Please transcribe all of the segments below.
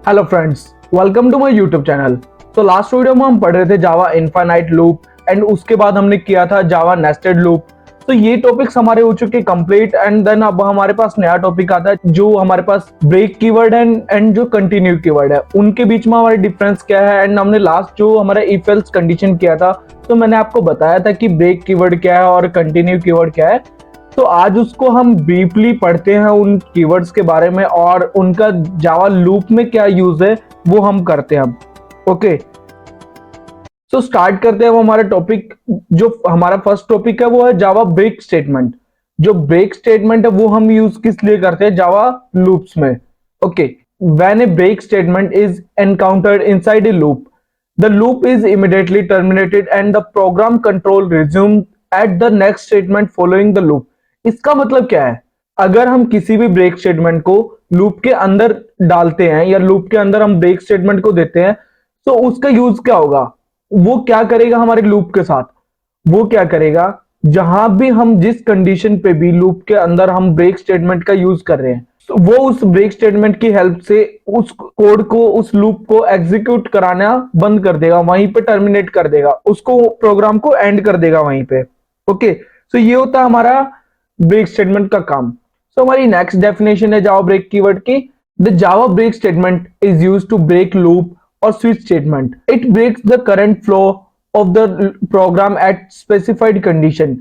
Hello friends, welcome to my YouTube channel. तो last video में हम पढ़ रहे थे जावा इनफाइनाइट लूप एंड उसके बाद हमने किया था जावा नेस्टेड लूप। तो ये टॉपिक्स हमारे हो चुके कंप्लीट एंड देन अब हमारे पास नया टॉपिक आता है जो हमारे पास ब्रेक कीवर्ड एंड जो कंटिन्यू कीवर्ड है उनके बीच में हमारे डिफरेंस क्या है। एंड हमने लास्ट जो हमारा इफ एल्स कंडीशन किया था तो मैंने आपको बताया था कि ब्रेक कीवर्ड क्या है और कंटिन्यू कीवर्ड क्या है। तो आज उसको हम डीपली पढ़ते हैं उन कीवर्ड्स के बारे में और उनका जावा लूप में क्या यूज है वो हम करते हैं अब। ओके, सो स्टार्ट करते हैं हम हमारा टॉपिक। जो हमारा फर्स्ट टॉपिक है वो है जावा ब्रेक स्टेटमेंट। जो ब्रेक स्टेटमेंट है वो हम यूज किस लिए करते हैं जावा लूप्स में। Okay, when a break statement is encountered inside a loop, the loop is immediately terminated and the program control resumed at the next statement following the loop। इसका मतलब क्या है? अगर हम किसी भी ब्रेक स्टेटमेंट को लूप के अंदर डालते हैं या लूप के अंदर हम ब्रेक स्टेटमेंट को देते हैं तो उसका यूज क्या होगा? वो क्या करेगा हमारे लूप के साथ? वो क्या करेगा, जहां भी हम जिस कंडीशन पे भी लूप के अंदर हम ब्रेक स्टेटमेंट का यूज कर रहे हैं तो वो उस ब्रेक स्टेटमेंट की हेल्प से उस कोड को उस लूप को एग्जीक्यूट कराना बंद कर देगा, वहीं पे टर्मिनेट कर देगा, उसको प्रोग्राम को एंड कर देगा वहीं पे। ओके, सो ये होता है हमारा ब्रेक स्टेटमेंट का काम। सो हमारी नेक्स्ट डेफिनेशन है जावा ब्रेक कीवर्ड की। The Java break statement is used to break loop or switch statement. It breaks the current flow of the program at specified condition.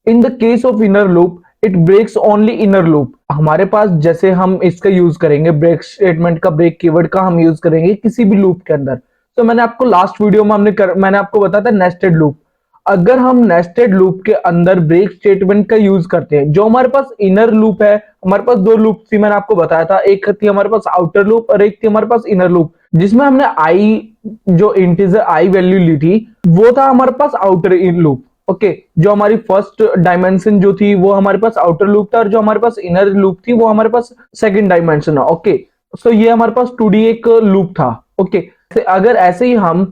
In the case of inner loop, it breaks only inner loop. हमारे पास जैसे हम इसका use करेंगे break statement का, break keyword का हम use करेंगे किसी भी लूप के अंदर। तो मैंने आपको लास्ट वीडियो में मैंने आपको बताया था नेस्टेड लूप। अगर हम नेस्टेड लूप के अंदर ब्रेक स्टेटमेंट का यूज करते हैं, जो हमारे पास इनर लूप है, हमारे पास दो लूप थी मैंने आपको बताया था, एक थी हमारे पास आउटर लूप और एक थी हमारे पास इनर लूप, जिसमें हमने आई जो इंटीजर आई वैल्यू ली थी वो था हमारे पास आउटर इन लूप। ओके, जो हमारी फर्स्ट डायमेंशन जो थी वो हमारे पास आउटर लूप था और जो हमारे पास इनर लूप थी वो हमारे पास सेकंड डायमेंशन है। ओके, सो ये हमारे पास 2D एक लूप था। ओके, अगर ऐसे ही हम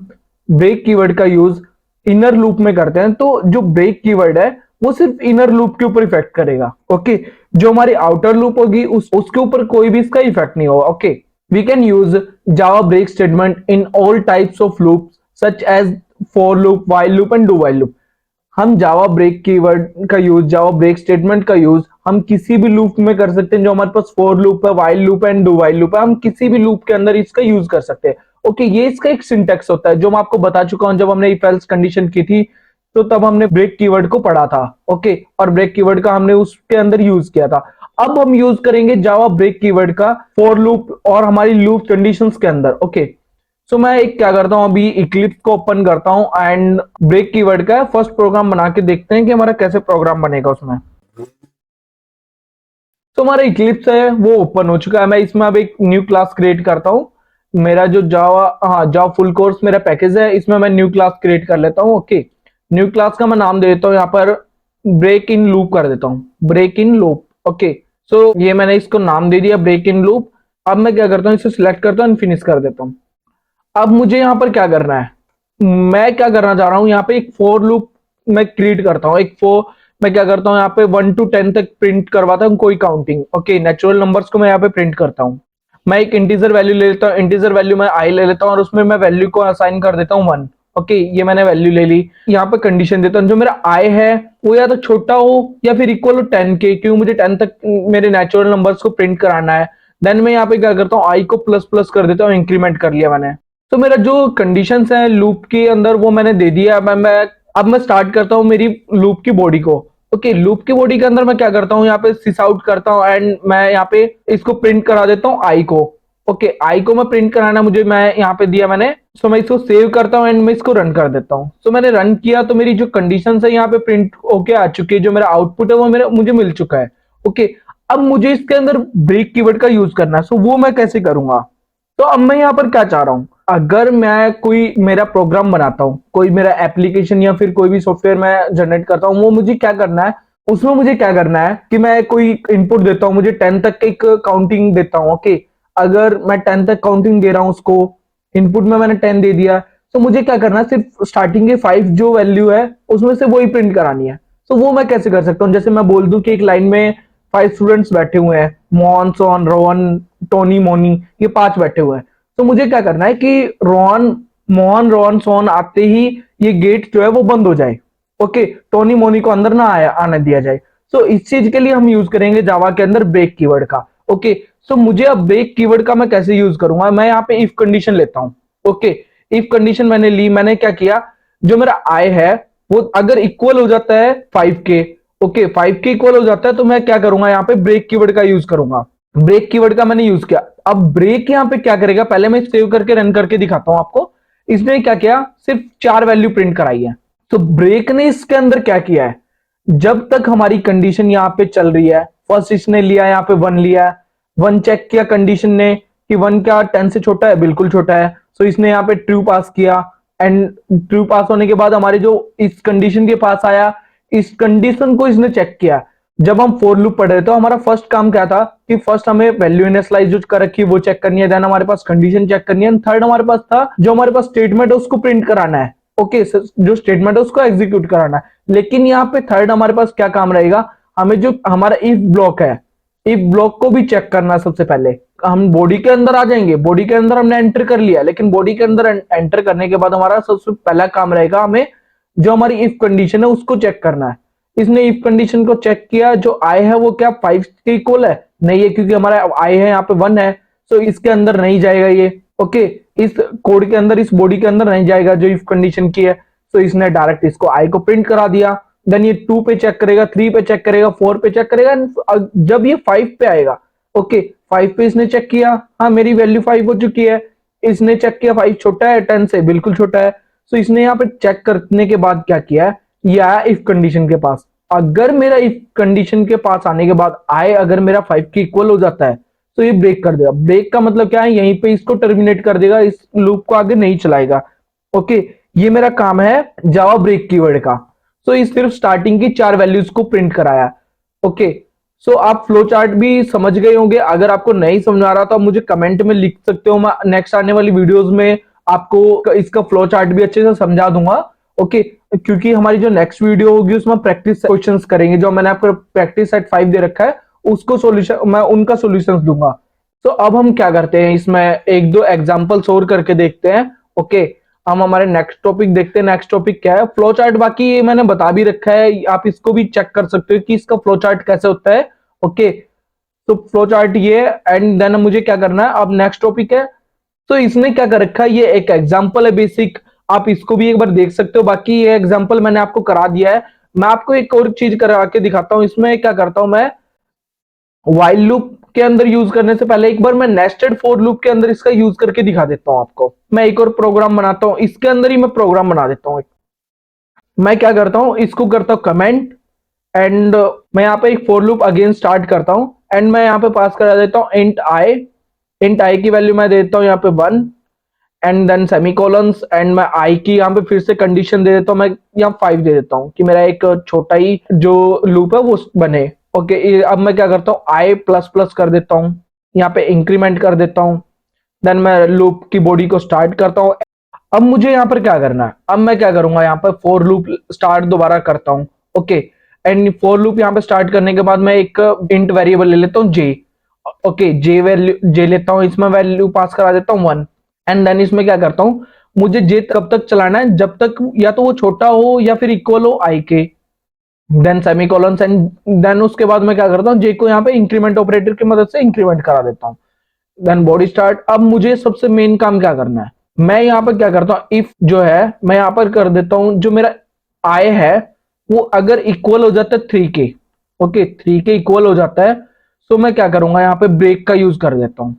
ब्रेक कीवर्ड का यूज इनर लूप में करते हैं तो जो ब्रेक कीवर्ड है वो सिर्फ इनर लूप के ऊपर इफेक्ट करेगा। ओके, जो हमारी आउटर लूप होगी उसके ऊपर कोई भी इसका इफेक्ट नहीं होगा। Okay, we can use Java break statement in all types of loops such as for loop, while loop and do while loop। हम जावा ब्रेक कीवर्ड का यूज, जावा ब्रेक स्टेटमेंट का यूज हम किसी भी लूप में कर सकते हैं। जो हमारे पास फॉर लूप है, while loop and do while loop है, हम किसी भी लूप के अंदर इसका यूज कर सकते हैं। ओके, ये इसका एक सिंटेक्स होता है जो मैं आपको बता चुका हूं जब हमने इफ एल्स कंडीशन की थी, तो तब हमने ब्रेक कीवर्ड को पढ़ा था। ओके, और ब्रेक कीवर्ड का हमने उसके अंदर यूज किया था। अब हम यूज करेंगे जावा ब्रेक कीवर्ड का फॉर लूप और हमारी लूप कंडीशंस के अंदर। ओके, सो मैं एक क्या करता हूं, अभी इक्लिप्स को ओपन करता हूं एंड ब्रेक कीवर्ड का फर्स्ट प्रोग्राम बना के देखते हैं कि हमारा कैसे प्रोग्राम बनेगा उसमें। तो हमारा इक्लिप्स है वो ओपन हो चुका है। मैं इसमें अब एक न्यू क्लास क्रिएट करता हूं। मेरा जो जावा फुल कोर्स मेरा पैकेज है, इसमें मैं न्यू क्लास क्रिएट कर लेता हूं। ओके, न्यू क्लास का मैं नाम दे देता हूं यहाँ पर ब्रेक इन लूप कर देता हूं, ब्रेक इन लूप। ओके, सो ये मैंने इसको नाम दे दिया ब्रेक इन लूप। अब मैं क्या करता हूँ, इसे सिलेक्ट करता हूँ, फिनिश कर देता हूँ। अब मुझे यहाँ पर क्या करना है, मैं क्या करना चाह रहा हूँ, यहाँ पे एक फोर लूप मैं क्रिएट करता हूँ। एक फोर मैं क्या करता हूँ, यहाँ पे 1 to 10 तक प्रिंट करवाता हूँ कोई काउंटिंग। ओके, नेचुरल नंबर्स को मैं यहाँ पे प्रिंट करता हूँ। मैं एक इंटीजर वैल्यू ले लेता हूँ, इंटीजर वैल्यू मैं आई ले लेता हूँ और उसमें मैं वैल्यू को असाइन कर देता हूँ 1। ओके, ये मैंने वैल्यू ले ली। यहाँ पे कंडीशन देता हूँ जो मेरा आई है वो या तो छोटा हो या फिर इक्वल हो 10 के, क्योंकि मुझे 10 तक मेरे नेचुरल नंबर्स को प्रिंट कराना है। देन मैं यहाँ पे क्या करता हूँ, आई को प्लस प्लस कर देता हूँ, इंक्रीमेंट कर लिया मैंने। तो मेरा जो कंडीशंस है लूप के अंदर वो मैंने दे दिया। अब मैं स्टार्ट करता हूँ मेरी लूप की बॉडी को। ओके, लूप की बॉडी के अंदर मैं क्या करता हूँ, यहाँ पे सिस आउट करता हूँ एंड मैं यहाँ पे इसको प्रिंट करा देता हूँ आई को। ओके, आई को मैं प्रिंट कराना मुझे, मैं यहाँ पे दिया मैंने। सो मैं इसको सेव करता हूँ एंड मैं इसको रन कर देता हूँ। सो मैंने रन किया तो मेरी जो कंडीशंस है यहाँ पे प्रिंट होके आ चुकी है, जो मेरा आउटपुट है वो मुझे मिल चुका है। ओके, अब मुझे इसके अंदर ब्रेक कीवर्ड का यूज करना है। सो वो मैं कैसे करूंगा, तो अब मैं यहाँ पर क्या चाह रहा हूँ, अगर मैं कोई मेरा प्रोग्राम बनाता हूँ, कोई मेरा एप्लीकेशन या फिर कोई भी सॉफ्टवेयर मैं जनरेट करता हूँ, वो मुझे क्या करना है, उसमें मुझे क्या करना है कि मैं कोई इनपुट देता हूँ, मुझे 10 तक एक काउंटिंग देता हूँ। ओके, अगर मैं 10 तक काउंटिंग दे रहा हूँ, उसको इनपुट में मैंने 10 दे दिया, तो मुझे क्या करना है, सिर्फ स्टार्टिंग के 5 जो वैल्यू है उसमें से वही प्रिंट करानी है। तो वो मैं कैसे कर सकता हूँ, जैसे मैं बोल दूं कि एक लाइन में 5 स्टूडेंट्स बैठे हुए हैं, मोहन, सोहन, रोहन, टोनी, मोनी, ये 5 बैठे हुए हैं। तो मुझे क्या करना है कि मोहन रोहन सोहन आते ही ये गेट जो है वो बंद हो जाए। ओके, टोनी मोनी को अंदर ना आने दिया जाए। सो इस चीज के लिए हम यूज करेंगे जावा के अंदर ब्रेक कीवर्ड का। ओके, सो मुझे अब ब्रेक कीवर्ड का मैं कैसे यूज करूंगा, मैं यहाँ पे इफ कंडीशन लेता हूँ। ओके, इफ कंडीशन मैंने ली, मैंने क्या किया, जो मेरा आय है वो अगर इक्वल हो जाता है 5K, ओके 5K इक्वल हो जाता है, तो मैं क्या करूंगा, यहाँ पे ब्रेक कीवर्ड का यूज करूंगा। ब्रेक कीवर्ड का मैंने यूज किया। अब ब्रेक यहाँ पे क्या करेगा, पहले मैं सेव करके रन करके दिखाता हूं आपको। इसने क्या किया, सिर्फ 4 वैल्यू प्रिंट कराई है। तो ब्रेक ने इसके अंदर क्या किया है, जब तक हमारी कंडीशन यहाँ पे चल रही है, फर्स्ट इसने लिया यहाँ पे 1 लिया है, 1 चेक किया कंडीशन ने कि 1 क्या 10 से छोटा है, बिल्कुल छोटा है। सो इसने यहाँ पे ट्रू पास किया, एंड ट्रू पास होने के बाद हमारे जो इस कंडीशन के पास आया, इस कंडीशन को इसने चेक किया। जब हम फॉर लूप पढ़ रहे थे, हमारा फर्स्ट काम क्या था कि फर्स्ट हमें वैल्यू इनिशियलाइज जो कर रखी है वो चेक करनी है, देन हमारे पास कंडीशन चेक करनी है, थर्ड हमारे पास था जो हमारे पास स्टेटमेंट है उसको प्रिंट कराना है। ओके, जो स्टेटमेंट है उसको एग्जीक्यूट कराना है। लेकिन यहाँ पे थर्ड हमारे पास क्या काम रहेगा, हमें जो हमारा इफ ब्लॉक है, इफ ब्लॉक को भी चेक करना है। सबसे पहले हम बॉडी के अंदर आ जाएंगे, बॉडी के अंदर हमने एंटर कर लिया, लेकिन बॉडी के अंदर एंटर करने के बाद हमारा सबसे पहला काम रहेगा हमें जो हमारी इफ कंडीशन है उसको चेक करना है। इसने इफ कंडीशन को चेक किया, जो आई है वो क्या 5 के इक्वल है, नहीं है, क्योंकि हमारा आई है यहाँ पे 1 है, तो इसके अंदर नहीं जाएगा ये। ओके, इस कोड के अंदर, इस बॉडी के अंदर नहीं जाएगा जो इफ कंडीशन की है। तो इसने डायरेक्ट इसको आई को प्रिंट करा दिया। देन ये 2 पे चेक करेगा, 3 पे चेक करेगा, 4 पे चेक करेगा, जब ये 5 पे आएगा, ओके 5 पे इसने चेक किया, हाँ मेरी वैल्यू 5 हो चुकी है। इसने चेक किया 5 छोटा है 10 से, बिल्कुल छोटा है। तो इसने यहाँ पे चेक करने के बाद क्या किया है, ये आया इफ कंडीशन के पास। अगर मेरा इफ कंडीशन के पास आने के बाद आए अगर मेरा 5 के इक्वल हो जाता है, तो ये ब्रेक कर देगा। ब्रेक का मतलब क्या है, यहीं पे इसको टर्मिनेट कर देगा, इस लूप को आगे नहीं चलाएगा। ओके, ये मेरा काम है जावा ब्रेक कीवर्ड का। सो इस सिर्फ स्टार्टिंग की 4 वैल्यूज को प्रिंट कराया। ओके, सो आप फ्लो चार्ट भी समझ गए होंगे। अगर आपको नहीं समझ आ रहा तो आप मुझे कमेंट में लिख सकते हो, मैं नेक्स्ट आने वाली वीडियोस में आपको इसका फ्लो चार्ट भी अच्छे से समझा दूंगा। ओके, क्योंकि हमारी जो नेक्स्ट वीडियो होगी उसमें प्रैक्टिस क्वेश्चंस करेंगे, जो मैंने आपको प्रैक्टिस सेट 5 दे रखा है उसको सॉल्यूशन, मैं उनका सॉल्यूशंस दूंगा। तो अब हम क्या करते हैं, इसमें एक दो एग्जांपल्स और करके देखते हैं। ओके, हम हमारे नेक्स्ट टॉपिक देखते हैं। नेक्स्ट टॉपिक क्या है, फ्लो चार्ट। बाकी ये मैंने बता भी रखा है, आप इसको भी चेक कर सकते हो कि इसका फ्लो चार्ट कैसे होता है। ओके, तो फ्लो चार्ट ये, एंड देन मुझे क्या करना है, अब नेक्स्ट टॉपिक है। तो इसने क्या कर रखा है, ये एक एग्जांपल है बेसिक, आप इसको भी एक बार देख सकते हो। बाकी ये एग्जांपल मैंने आपको करा दिया है। मैं आपको एक और चीज करा के दिखाता हूं। इसमें क्या करता हूं मैं, व्हाइल लूप के अंदर यूज करने से पहले एक बार मैं नेस्टेड फॉर लूप के अंदर इसका यूज करके दिखा देता हूं आपको। मैं एक और प्रोग्राम बनाता हूं, इसके अंदर ही मैं प्रोग्राम बना देता हूं। मैं क्या करता हूं, इसको करता हूं कमेंट, एंड मैं यहाँ पे एक फॉर लूप अगेन स्टार्ट करता हूं, एंड मैं यहाँ पे पास करा देता हूं इंट आई की वैल्यू मैं देता हूं यहाँ पे 1, एंड देन सेमीकोलंस, एंड मैं आई की यहाँ पे फिर से कंडीशन दे देता हूँ, मैं यहाँ 5 दे देता हूँ कि मेरा एक छोटा ही जो लूप है वो बने। ओके, अब मैं क्या करता हूँ, आई प्लस प्लस कर देता हूँ, यहाँ पे इंक्रीमेंट कर देता हूँ, देन मैं लूप की बॉडी को स्टार्ट करता हूँ। अब मुझे यहाँ पर क्या करना है, अब मैं क्या करूंगा, यहाँ पर फॉर लूप स्टार्ट दोबारा करता हूँ। ओके, एंड फॉर लूप यहाँ पे स्टार्ट करने के बाद मैं एक इंट वेरिएबल ले लेता हूँ जे। ओके, जे वैल्यू जे लेता हूँ, इसमें वैल्यू पास करा देता हूँ 1, एंड देन इसमें क्या करता हूं, मुझे जे कब तक चलाना है, जब तक या तो वो छोटा हो या फिर इक्वल हो आई के, देन सेमीकोलन, एंड देन उसके बाद मैं क्या करता हूं, जे को यहाँ पे इंक्रीमेंट ऑपरेटर की मदद से इंक्रीमेंट करा देता हूं, देन बॉडी स्टार्ट। अब मुझे सबसे मेन काम क्या करना है, मैं यहाँ पर क्या करता हूँ, इफ जो है मैं यहाँ पर कर देता हूं, जो मेरा आई है वो अगर इक्वल हो जाता है 3 के, ओके 3 के इक्वल हो जाता है, तो मैं क्या करूंगा, यहाँ पे ब्रेक का यूज कर देता हूँ।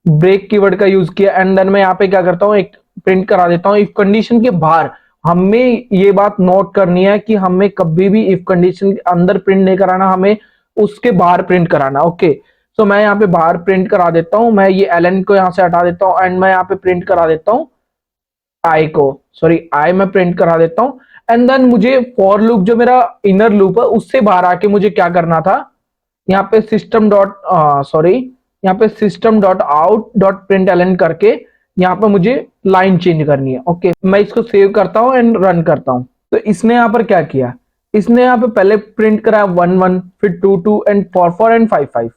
ब्रेक कीवर्ड का यूज किया, एंड देन मैं यहाँ पे क्या करता हूँ, एक प्रिंट करा देता हूँ इफ कंडीशन के बाहर। हमें ये बात नोट करनी है कि हमें कभी भी इफ कंडीशन के अंदर प्रिंट नहीं कराना, हमें उसके बाहर प्रिंट कराना। ओके, तो मैं यहाँ पे बाहर प्रिंट करा देता हूँ, मैं ये एलन को यहाँ से हटा देता हूँ, एंड मैं यहाँ पे प्रिंट करा देता हूँ आई को, सॉरी आई मैं प्रिंट करा देता हूँ। एंड देन मुझे फॉर लूप जो मेरा इनर लूप है उससे बाहर आके मुझे क्या करना था, यहाँ पे सिस्टम डॉट सॉरी यहाँ पे system dot out dot println करके यहाँ पे मुझे लाइन चेंज करनी है। ओके, मैं इसको सेव करता हूँ एंड रन करता हूँ। तो इसने यहाँ पर क्या किया, इसने यहाँ पे पहले प्रिंट कराया 1 1, फिर 2 2, एंड 4 4 एंड 5 5।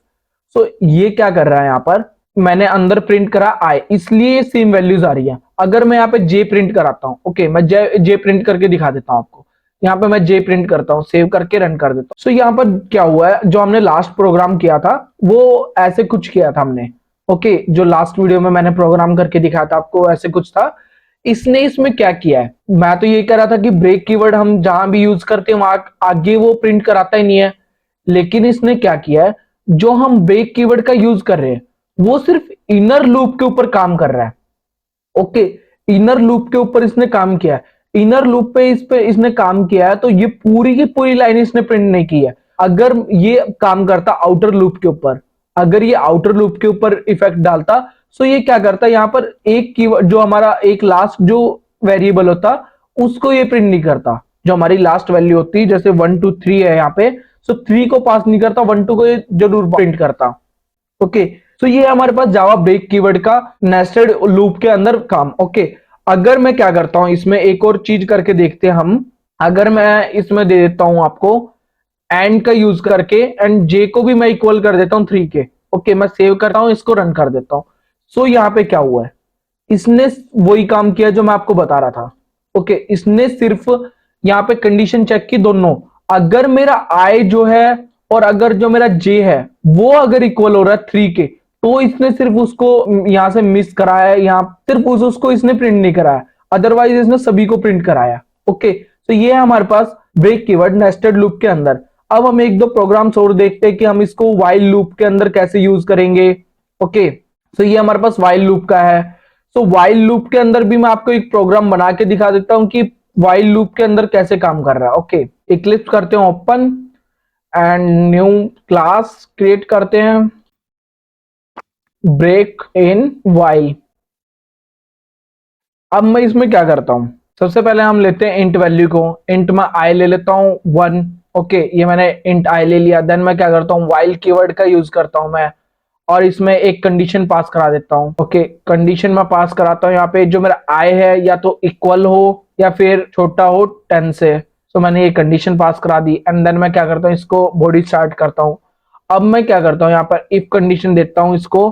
सो ये क्या कर रहा है यहाँ पर, मैंने अंदर प्रिंट करा आई, इसलिए सेम वैल्यूज आ रही है। अगर मैं यहाँ पे जे प्रिंट कराता हूँ, ओके, मैं जे प्रिंट करके दिखा देता हूँ आपको। यहाँ पे मैं जे प्रिंट करता हूँ, सेव करके रन कर देता हूँ। सो यहाँ पर क्या हुआ है, जो हमने लास्ट प्रोग्राम किया था वो ऐसे कुछ किया था हमने, ओके, जो लास्ट वीडियो में मैंने प्रोग्राम करके दिखाया था आपको ऐसे कुछ था। इसने इसमें क्या किया है, मैं तो ये कह रहा था कि ब्रेक कीवर्ड हम जहां भी यूज करते हैं वहां आगे वो प्रिंट कराता ही नहीं है, लेकिन इसने क्या किया है, जो हम ब्रेक कीवर्ड का यूज कर रहे हैं वो सिर्फ इनर लूप के ऊपर काम कर रहा है। ओके, इनर लूप के ऊपर इसने काम किया है, इनर लूप पे इसने काम किया है, तो ये पूरी की पूरी लाइन इसने प्रिंट नहीं की है। अगर ये काम करता आउटर लूप के ऊपर, अगर ये आउटर लूप के ऊपर इफेक्ट डालता, सो ये क्या करता, यहां पर एक कीवर्ड जो हमारा एक लास्ट जो वेरिएबल होता उसको ये प्रिंट नहीं करता, जो हमारी लास्ट वैल्यू होती है, जैसे 1 2 3 है यहाँ पे, सो 3 को पास नहीं करता, 1 2 को ये जरूर प्रिंट करता। ओके, तो ये हमारे पास जावा ब्रेक कीवर्ड का नेस्टेड लूप के अंदर काम। ओके, अगर मैं क्या करता हूं, इसमें एक और चीज करके देखते हैं हम। अगर मैं इसमें दे देता हूं आपको एंड का यूज करके, एंड जे को भी मैं इक्वल कर देता हूं 3 के। ओके, मैं सेव करता हूं, इसको रन कर देता हूं। सो यहां पे क्या हुआ है, इसने वही काम किया जो मैं आपको बता रहा था। ओके, इसने सिर्फ यहाँ पे कंडीशन चेक की दोनों, अगर मेरा आई जो है और अगर जो मेरा जे है वो अगर इक्वल हो रहा है 3 के, तो इसने सिर्फ उसको यहां से मिस कराया है, यहाँ सिर्फ उसको इसने प्रिंट नहीं कराया, अदरवाइज इसने सभी को प्रिंट कराया। ओके, तो ये है हमारे पास ब्रेक कीवर्ड नेस्टेड लूप के अंदर। अब हम एक दो प्रोग्राम्स और देखते हैं कि हम इसको व्हाइल लूप के अंदर कैसे यूज करेंगे। ओके, तो ये हमारे पास व्हाइल लूप का है। तो व्हाइल लूप के अंदर भी मैं आपको एक प्रोग्राम बना के दिखा देता हूं कि व्हाइल लूप के अंदर कैसे काम कर रहा है। ओके, इक्लिप्स करते हैं open and new class create करते हैं, ब्रेक इन व्हाइल। अब मैं इसमें क्या करता हूं, सबसे पहले हम लेते हैं इंट वैल्यू को, इंट में आई ले लेता हूं 1। ओके, ये मैंने इंट आई ले लिया। देन मैं क्या करता हूं, व्हाइल कीवर्ड का यूज करता हूं मैं, और इसमें एक कंडीशन पास करा देता हूं। ओके, कंडीशन में पास कराता हूं, यहाँ पे जो मेरा आई है या तो इक्वल हो या फिर छोटा हो 10 से। तो मैंने ये कंडीशन पास करा दी, एंड देन मैं क्या करता हूँ, इसको बॉडी स्टार्ट करता हूँ। अब मैं क्या करता हूँ, यहाँ पर इफ कंडीशन देता हूँ इसको,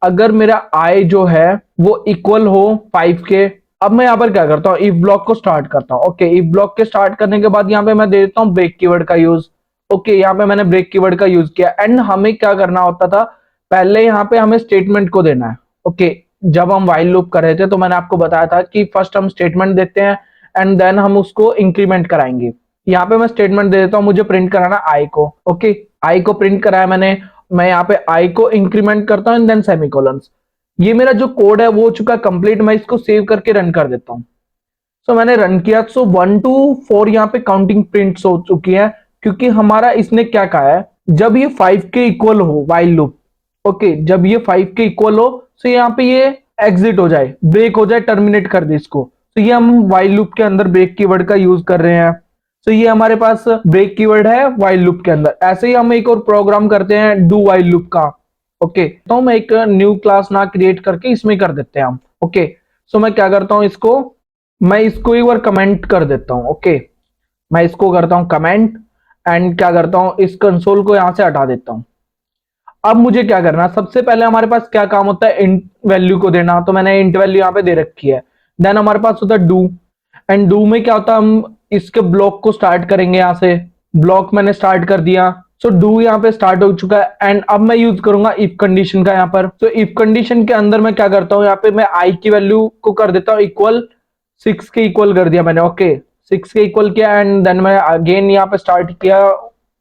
अगर मेरा आई जो है वो इक्वल हो 5 के। अब मैं यहाँ पर क्या करता हूँ, इफ ब्लॉक को स्टार्ट करता हूँ। ओके, इफ ब्लॉक के स्टार्ट करने के बाद यहाँ पे मैं दे देता हूँ ब्रेक कीवर्ड का यूज। ओके, यहाँ पे मैंने ब्रेक कीवर्ड का यूज किया, एंड हमें क्या करना होता था, पहले यहाँ पे हमें स्टेटमेंट को देना है। ओके, जब हम व्हाइल लूप कर रहे थे तो मैंने आपको बताया था कि फर्स्ट हम स्टेटमेंट देते हैं एंड देन हम उसको इंक्रीमेंट कराएंगे। यहाँ पे मैं स्टेटमेंट दे देता हूँ, मुझे प्रिंट कराना आई को। ओके, आई को प्रिंट कराया मैंने, मैं यहाँ पे आई को इंक्रीमेंट करता हूँ एंड देन सेमीकोलंस। ये मेरा जो कोड है वो हो चुका कंप्लीट, मैं इसको सेव करके रन कर देता हूँ। सो मैंने रन किया, सो 1 to 4 यहाँ पे काउंटिंग प्रिंट्स हो चुकी है, क्योंकि हमारा इसने क्या कहा है, जब ये 5 के इक्वल हो व्हाइल लूप। ओके, जब ये 5 के इक्वल हो, सो यहाँ पे ये एग्जिट हो जाए, ब्रेक हो जाए, टर्मिनेट कर दे इसको। तो ये हम व्हाइल लूप के अंदर ब्रेक कीवर्ड का यूज कर रहे हैं। तो ये हमारे पास ब्रेक कीवर्ड है व्हाइल लूप के अंदर। ऐसे ही हम एक और प्रोग्राम करते हैं डू व्हाइल लूप का। ओके, तो हम एक न्यू क्लास ना क्रिएट करके इसमें कर देते हैं हम। ओके, सो मैं क्या करता हूं, इसको मैं इसको एक बार कमेंट कर देता हूं। ओके, मैं इसको करता हूं कमेंट, एंड क्या करता हूं, इस कंसोल को यहां से हटा देता हूं। अब मुझे क्या करना है, सबसे पहले हमारे पास क्या काम होता है, इंट वैल्यू को देना, तो मैंने इंट वैल्यू यहाँ पे दे रखी है। देन हमारे पास होता है डू, एंड डू में क्या होता है, हम इसके ब्लॉक को स्टार्ट करेंगे। यहाँ से ब्लॉक मैंने स्टार्ट कर दिया, सो डू यहाँ पे स्टार्ट हो चुका है, एंड अब मैं यूज करूंगा इफ कंडीशन का यहाँ पर। तो इफ कंडीशन के अंदर मैं क्या करता हूँ, यहाँ पे मैं आई की वैल्यू को कर देता हूँ इक्वल 6 के इक्वल कर दिया मैंने। ओके, 6 के इक्वल किया, एंड देन मैं अगेन यहाँ पे स्टार्ट किया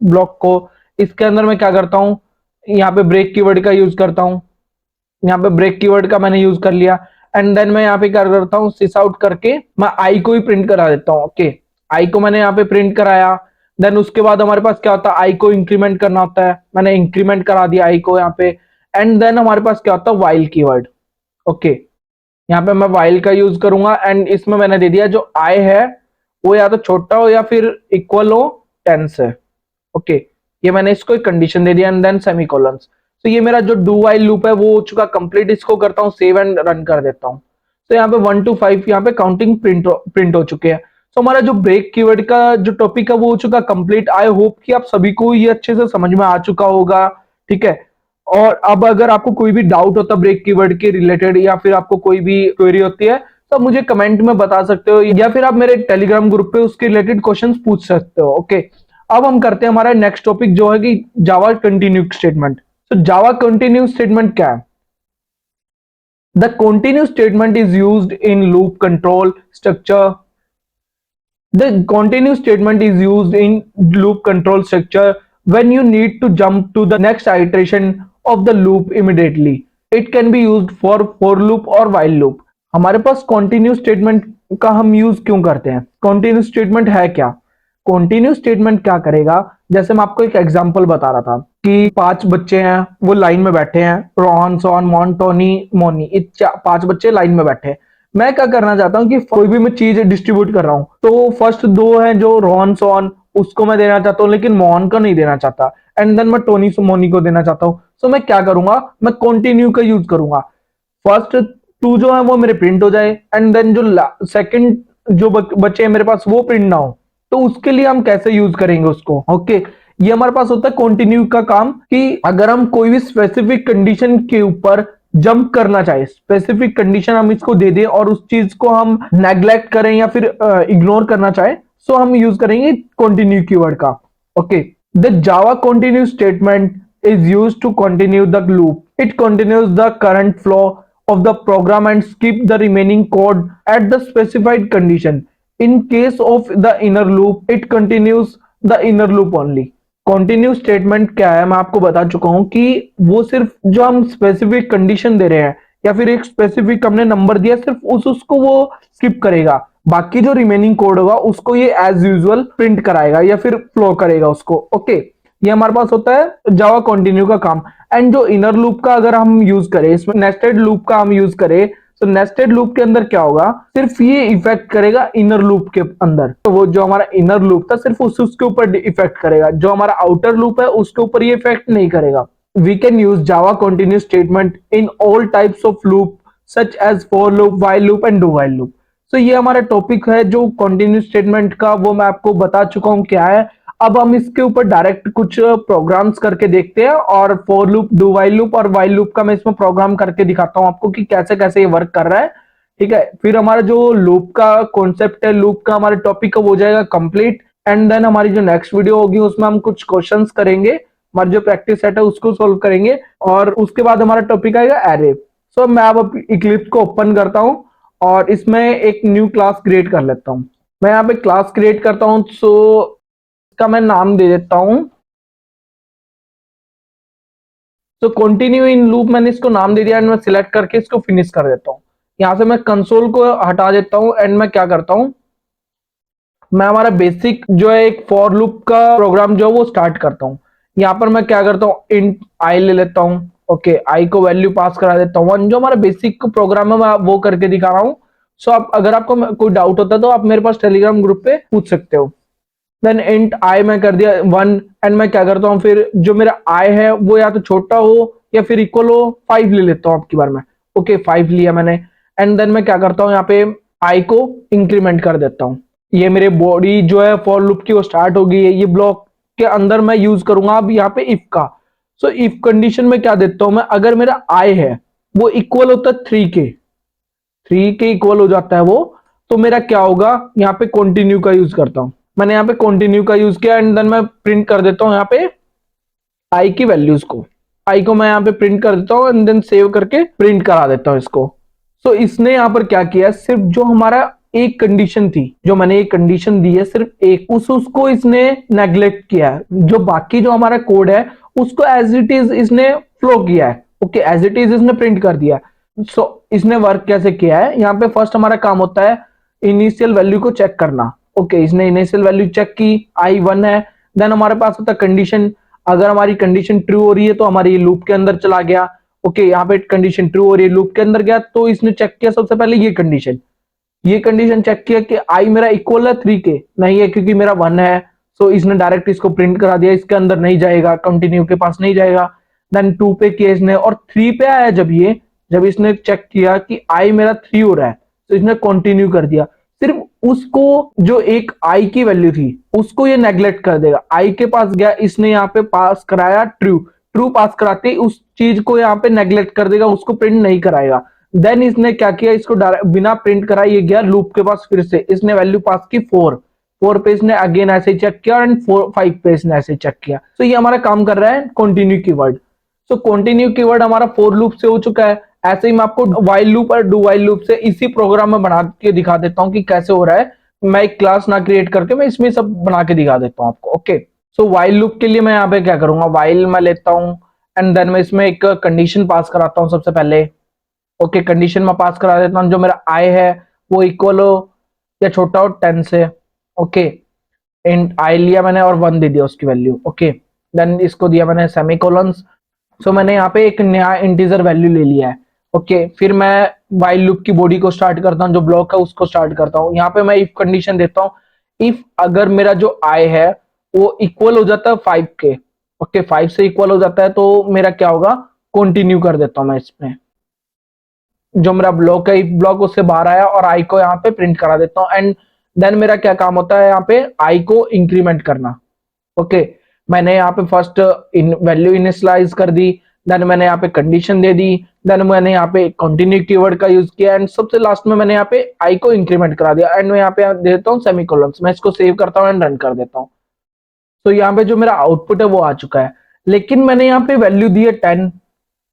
ब्लॉक को। इसके अंदर मैं क्या करता हूँ, यहाँ पे ब्रेक कीवर्ड का यूज करता हूँ, यहाँ पे ब्रेक कीवर्ड का मैंने यूज कर लिया, एंड देन मैं यहाँ पे क्या करता हूँ, सिस आउट करके मैं आई को ही प्रिंट करा देता हूँ। ओके, आई को मैंने यहाँ पे प्रिंट कराया। देन उसके बाद हमारे पास क्या होता है, आई को इंक्रीमेंट करना होता है, मैंने इंक्रीमेंट करा दिया आई को यहाँ पे, एंड देन हमारे पास क्या होता है, व्हाइल कीवर्ड। ओके, यहाँ पे मैं व्हाइल का यूज करूंगा, एंड इसमें मैंने दे दिया जो आई है वो या तो छोटा हो या फिर इक्वल हो 10 से। ओके, ये मैंने इसको एक कंडीशन दे दिया, एंड देन सेमीकोलंस। तो ये मेरा जो डू व्हाइल लूप है वो हो चुका कंप्लीट। इसको करता हूँ सेव एंड रन कर देता हूँ। तो यहाँ पे 1 to 5 यहाँ पे काउंटिंग प्रिंट हो चुके हैं। तो हमारा जो ब्रेक कीवर्ड का जो टॉपिक है वो हो चुका कंप्लीट। आई होप कि आप सभी को ये अच्छे से समझ में आ चुका होगा। ठीक है, और अब अगर आपको कोई भी डाउट होता है ब्रेक कीवर्ड के रिलेटेड या फिर आपको कोई भी क्वेरी होती है तो आप मुझे कमेंट में बता सकते हो या फिर आप मेरे टेलीग्राम ग्रुप पे उसके रिलेटेड क्वेश्चंस पूछ सकते हो। ओके, अब हम करते हैं हमारा नेक्स्ट टॉपिक जो है कि जावा कंटिन्यू स्टेटमेंट। तो जावा कंटिन्यू स्टेटमेंट क्या है? The continue statement is used in loop control structure. The continuous statement is used in loop control structure when you need to jump to the next iteration of the loop immediately. It can be used for loop or while loop. हमारे पास continuous statement का हम use क्यों करते हैं? continuous statement है क्या? continuous statement क्या करेगा? जैसे मैं आपको एक एग्जांपल बता रहा था कि 5 बच्चे हैं, वो लाइन में बैठे हैं, रोहन, सोहन, मोहन, टोनी, मोनी, ये 5 बच्चे लाइन में बैठे हैं। मैं क्या करना चाहता हूँ कि कोई भी मैं चीज डिस्ट्रीब्यूट कर रहा हूँ तो फर्स्ट 2 हैं जो रोहन सोहन, उसको मैं देना चाहता हूँ लेकिन मोहन को नहीं देना चाहता, एंड देन मैं टोनी मोनी को देना चाहता हूँ। सो मैं क्या करूंगा, मैं कंटिन्यू का यूज करूंगा। फर्स्ट 2 जो है वो मेरे प्रिंट हो जाए एंड देन जो सेकंड जो बच्चे हैं मेरे पास वो प्रिंट ना हो, तो उसके लिए हम कैसे यूज करेंगे उसको? ओके, ये हमारे पास होता है कंटिन्यू का काम कि अगर हम कोई भी स्पेसिफिक कंडीशन के ऊपर जंप करना चाहे, स्पेसिफिक कंडीशन हम इसको दे दें और उस चीज को हम नेग्लेक्ट करें या फिर इग्नोर करना चाहे, सो हम यूज करेंगे कंटिन्यू कीवर्ड का। Okay, the Java continue statement is used to continue the loop. It continues the current flow of the program and skip the remaining code at the specified condition. In case of the inner loop, it continues the inner loop only. Continue statement क्या है मैं आपको बता चुका हूं कि वो सिर्फ जो हम स्पेसिफिक कंडीशन दे रहे हैं या फिर एक स्पेसिफिक हमने नंबर दिया, सिर्फ उसको वो स्किप करेगा, बाकी जो रिमेनिंग कोड होगा उसको ये एज यूजुअल प्रिंट कराएगा या फिर फ्लो करेगा उसको। ओके, ये हमारे पास होता है जावा कंटिन्यू का काम। एंड जो इनर लूप का अगर हम यूज करें, इसमें नेस्टेड लूप का हम यूज करें, तो नेस्टेड लूप के अंदर क्या होगा, सिर्फ ये इफेक्ट करेगा इनर लूप के अंदर। तो वो जो हमारा इनर लूप था सिर्फ उसके ऊपर इफेक्ट करेगा, जो हमारा आउटर लूप है उसके ऊपर ये इफेक्ट नहीं करेगा। We can use Java continue statement in all types of loop such as for loop, while loop and do while loop. तो ये हमारा टॉपिक है जो कंटिन्यू स्टेटमेंट का, वो मैं आपको बता चुका हूं क्या है। अब हम इसके ऊपर डायरेक्ट कुछ प्रोग्राम्स करके देखते हैं और for loop, do while loop और व्हाइल लूप का मैं इसमें प्रोग्राम करके दिखाता हूं आपको कि कैसे कैसे ये वर्क कर रहा है। ठीक है, फिर हमारा जो लूप का कॉन्सेप्ट है, लूप का हमारा टॉपिक हो जाएगा कंप्लीट। एंड देन हमारी जो नेक्स्ट वीडियो होगी उसमें हम कुछ क्वेश्चंस करेंगे, हमारी जो प्रैक्टिस सेट है उसको सोल्व करेंगे और उसके बाद हमारा टॉपिक आएगा एरे। सो मैं अब इक्लिप्स को ओपन करता हूं और इसमें एक न्यू क्लास क्रिएट कर लेता हूं। मैं यहाँ पे क्लास क्रिएट करता हूं, सो इसका मैं नाम दे देता हूं, तो कंटिन्यू इन लूप मैंने इसको नाम दे दिया एंड मैं सिलेक्ट करके इसको फिनिश कर देता हूं। यहां से मैं कंसोल को हटा देता हूं एंड मैं क्या करता हूं, मैं हमारा बेसिक जो है एक फॉर लूप का प्रोग्राम जो है वो स्टार्ट करता हूं। यहां पर मैं क्या करता हूं, इंट आई ले लेता हूं। ओके, आई को वैल्यू पास करा देता हूं 1, जो हमारा बेसिक प्रोग्राम है मैं वो करके दिखा रहा हूं। सो आप अगर आपको कोई डाउट होता है तो आप मेरे पास टेलीग्राम ग्रुप पे पूछ सकते हो। देन इंट आई मैं कर दिया 1 एंड मैं क्या करता हूँ, फिर जो मेरा आई है वो या तो छोटा हो या फिर इक्वल हो 5 ले लेता हूँ आपकी बार में। ओके, 5 लिया मैंने एंड देन मैं क्या करता हूँ, यहाँ पे आई को इंक्रीमेंट कर देता हूँ। ये मेरे बॉडी जो है फॉर लूप की वो स्टार्ट हो गई है। ये ब्लॉक के अंदर मैं यूज करूंगा अब यहाँ पे इफ का। सो इफ कंडीशन में क्या देता हूं मैं, अगर मेरा आई है वो इक्वल होता है 3 के इक्वल हो जाता है वो, तो मेरा क्या होगा, यहाँ पे कंटिन्यू का यूज करता हूं। मैंने यहाँ पे कंटिन्यू का यूज किया एंड देन मैं प्रिंट कर देता हूँ यहाँ पे आई की वैल्यूज को। आई को मैं यहाँ पे प्रिंट कर देता हूँ एंड देन सेव करके प्रिंट करा देता हूँ इसको। सो इसने यहाँ पर क्या किया, सिर्फ जो हमारा एक कंडीशन थी, जो मैंने एक कंडीशन दी है सिर्फ एक, उसको इसने नेग्लेक्ट किया है। जो बाकी जो हमारा कोड है उसको एज इट इज इसने फ्लो किया है। ओके, एज इट इज इसने प्रिंट कर दिया। सो इसने वर्क कैसे किया है, यहाँ पे फर्स्ट हमारा काम होता है इनिशियल वैल्यू को चेक करना। ओके, इसने इनिशियल वैल्यू चेक की, आई 1 है। देन हमारे पास होता है कंडीशन, अगर हमारी कंडीशन ट्रू हो रही है तो हमारी लूप के अंदर चला गया। ओके, यहाँ पे कंडीशन ट्रू हो रही है, लूप के अंदर गया, तो इसने चेक किया सबसे पहले ये कंडीशन चेक किया कि आई मेरा इक्वल है 3 के, नहीं है क्योंकि मेरा 1 है। सो इसने डायरेक्ट इसको प्रिंट करा दिया, इसके अंदर नहीं जाएगा, कंटिन्यू के पास नहीं जाएगा। देन 2 पे किया इसने और 3 पे आया जब इसने चेक किया कि आई मेरा 3 हो रहा है, तो इसने कंटिन्यू कर दिया। सिर्फ उसको जो एक आई की वैल्यू थी उसको ये नेग्लेक्ट कर देगा। आई के पास गया, इसने यहाँ पे पास कराया ट्रू, ट्रू पास कराते ही उस चीज को यहाँ पे नेग्लेक्ट कर देगा, उसको प्रिंट नहीं कराएगा। देन इसने क्या किया, इसको बिना प्रिंट कराए ये गया लूप के पास, फिर से इसने वैल्यू पास की 4 पे इसने अगेन ऐसे चेक किया एंड 5 पे इसने ऐसे चेक किया। तो ये हमारा काम कर रहा है continue keyword. So continue keyword हमारा फॉर लूप से हो चुका है। ऐसे ही मैं आपको व्हाइल लूप और डू व्हाइल लूप से इसी प्रोग्राम में बना के दिखा देता हूँ कि कैसे हो रहा है। मैं एक क्लास ना क्रिएट करके मैं इसमें सब बना के दिखा देता हूँ आपको। ओके, सो व्हाइल लूप के लिए मैं यहाँ पे क्या करूंगा, व्हाइल मैं लेता हूँ एंड देन मैं इसमें एक कंडीशन पास कराता हूँ सबसे पहले। ओके, कंडीशन में पास करा देता हूँ जो मेरा आई है वो इक्वल हो या छोटा हो 10 से। ओके, इंट आई लिया मैंने और 1 दे दिया उसकी वैल्यू। ओके, देन इसको दिया मैंने सेमीकोलंस। सो मैंने यहाँ पे एक नया इंटीजर वैल्यू ले लिया है। ओके, फिर मैं व्हाइल लूप की बॉडी को स्टार्ट करता हूँ, जो ब्लॉक है उसको स्टार्ट करता हूँ। यहाँ पे मैं इफ कंडीशन देता हूँ, इफ अगर मेरा जो आई है वो इक्वल हो जाता है 5 के। ओके, 5 से इक्वल हो जाता है तो मेरा क्या होगा, कंटिन्यू कर देता हूँ मैं इसमें। जो मेरा ब्लॉक है, ब्लॉक उससे बाहर आया और आई को यहाँ पे प्रिंट करा देता हूँ एंड देन मेरा क्या काम होता है यहाँ पे आई को इंक्रीमेंट करना। ओके, मैंने यहाँ पे फर्स्ट वैल्यू इनिशियलाइज कर दी, देन मैंने यहाँ पे कंडीशन दे दी, देन मैंने यहाँ पे कंटिन्यू कीवर्ड का यूज किया एंड सबसे लास्ट में मैंने यहाँ पे आई को इंक्रीमेंट करा दिया एंड मैं यहाँ पे दे देता हूँ सेमीकोलंस। मैं इसको सेव करता हूँ एंड रन कर देता हूँ। तो यहाँ पे जो मेरा आउटपुट है वो आ चुका है, लेकिन मैंने यहाँ पे वैल्यू दी है 10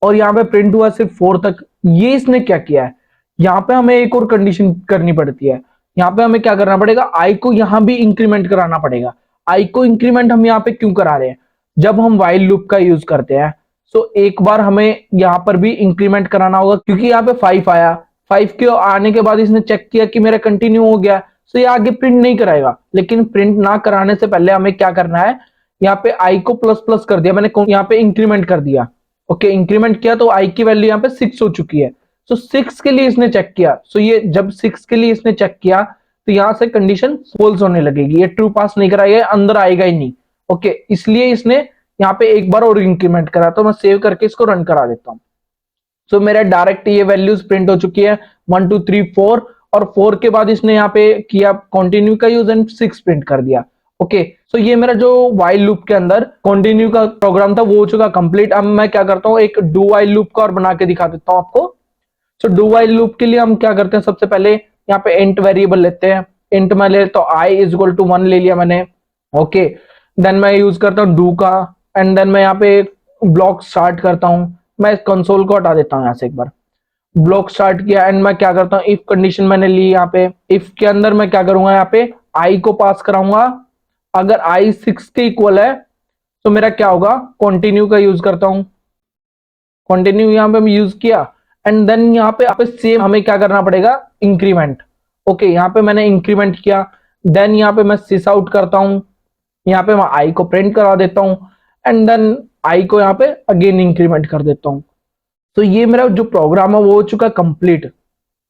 और यहाँ पे प्रिंट हुआ सिर्फ 4 तक। ये इसने क्या किया है, यहाँ पे हमें एक और कंडीशन करनी पड़ती है। यहाँ पे हमें क्या करना पड़ेगा, आई को यहाँ भी इंक्रीमेंट कराना पड़ेगा। आई को इंक्रीमेंट हम यहाँ पे क्यों करा रहे हैं, जब हम व्हाइल लूप का यूज करते हैं तो एक बार हमें यहाँ पर भी इंक्रीमेंट कराना होगा, क्योंकि यहाँ पे 5 आया, 5 के आने के बाद इसने चेक किया कि मेरा कंटिन्यू हो गया, तो ये आगे प्रिंट नहीं कराएगा। लेकिन प्रिंट ना कराने से पहले हमें क्या करना है, यहाँ पे आई को प्लस प्लस कर दिया मैंने, यहाँ पे इंक्रीमेंट कर दिया। ओके, इंक्रीमेंट किया तो आई की वैल्यू यहाँ पे 6 हो चुकी है। सो 6 के लिए इसने चेक किया, सो ये जब 6 के लिए इसने चेक किया तो यहाँ से कंडीशन फॉल्स होने लगेगी, ये ट्रू पास नहीं कराएगा, अंदर आएगा ही नहीं। ओके, इसलिए इसने यहाँ पे एक बार और इंक्रीमेंट करा। तो मैं सेव करके इसको रन करा देता हूँ। सो मेरा डायरेक्ट ये वैल्यूज प्रिंट हो चुकी है 1 2 3 4 और 4 के बाद इसने यहाँ पे किया कंटिन्यू का यूज एंड 6 प्रिंट कर दिया। ओके, सो ये मेरा जो व्हाइल लूप के अंदर कंटिन्यू का प्रोग्राम था वो हो चुका कंप्लीट। अब मैं क्या करता हूँ, एक डू व्हाइल लूप का और बना के दिखा देता हूँ आपको। सो डू व्हाइल लूप के लिए हम क्या करते हैं, सबसे पहले यहाँ पे इंट वेरिएबल लेते हैं। इंट में ले तो आई इज इक्वल टू 1 ले लिया मैंने। ओके, देन मैं यूज करता हूँ डू का एंड देन मैं यहाँ पे ब्लॉक स्टार्ट करता हूँ। मैं कंसोल को हटा देता हूँ यहाँ से एक बार। ब्लॉक स्टार्ट किया एंड मैं क्या करता हूँ, इफ कंडीशन मैंने ली यहाँ पे। इफ के अंदर मैं क्या करूंगा, यहाँ पे आई को पास कराऊंगा। अगर आई 6 के इक्वल है तो मेरा क्या होगा, कंटिन्यू का यूज करता हूं। कंटिन्यू यहाँ पे मैं यूज किया एंड देन यहाँ पे सेम हमें क्या करना पड़ेगा, इंक्रीमेंट। ओके, यहाँ पे मैंने इंक्रीमेंट किया, देन यहाँ पे मैं सिस आउट करता हूं। यहाँ पे मैं आई को प्रिंट करा देता हूं एंड देन आई को यहाँ पे अगेन इंक्रीमेंट कर देता हूं। तो ये मेरा जो प्रोग्राम है वो हो चुका कंप्लीट।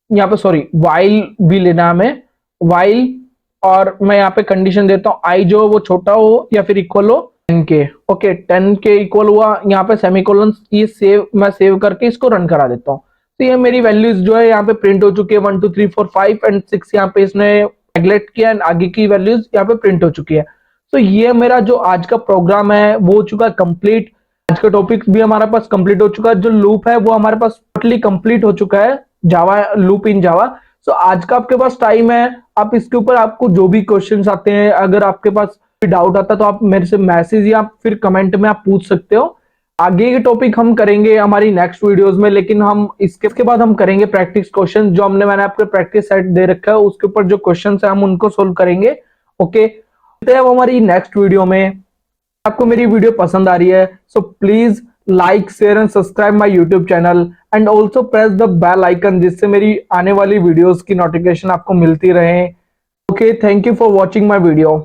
यहाँ पे सॉरी, व्हाइल भी लेना है हमें, व्हाइल और मैं यहाँ पे कंडीशन देता हूँ आई जो वो छोटा हो या फिर इक्वल हो 10 के। ओके, 10 के इक्वल हुआ, यहाँ पे सेमीकोलन, ये सेव मैं सेव करके इसको रन करा देता हूँ। तो ये मेरी वैल्यूज जो है यहाँ पे प्रिंट हो चुकी है 1 2 3 4 5 एंड 6 यहाँ पे इसने नेगलेक्ट किया एंड आगे की वैल्यूज यहाँ पे प्रिंट हो चुकी है। तो ये मेरा जो आज का प्रोग्राम है वो हो चुका है कंप्लीट। आज का टॉपिक भी हमारे पास कंप्लीट हो चुका है, जो लूप है वो हमारे पास टोटली कंप्लीट हो चुका है, जावा लूप इन जावा। सो आज का आपके पास टाइम है, आप इसके ऊपर आपको जो भी क्वेश्चंस आते हैं, अगर आपके पास डाउट आता है तो आप मेरे से मैसेज या फिर कमेंट में आप पूछ सकते हो। आगे के टॉपिक हम करेंगे हमारी नेक्स्ट वीडियोस में, लेकिन हम इसके बाद हम करेंगे प्रैक्टिस क्वेश्चन, जो मैंने आपको प्रैक्टिस सेट दे रखा है उसके ऊपर जो क्वेश्चन है हम उनको सोल्व करेंगे। ओके, तो अब हमारी नेक्स्ट वीडियो में। आपको मेरी वीडियो पसंद आ रही है so please like share and subscribe my YouTube channel and also press the bell icon, जिससे मेरी आने वाली वीडियोस की नोटिफिकेशन आपको मिलती रहे। Okay, thank you for watching my video.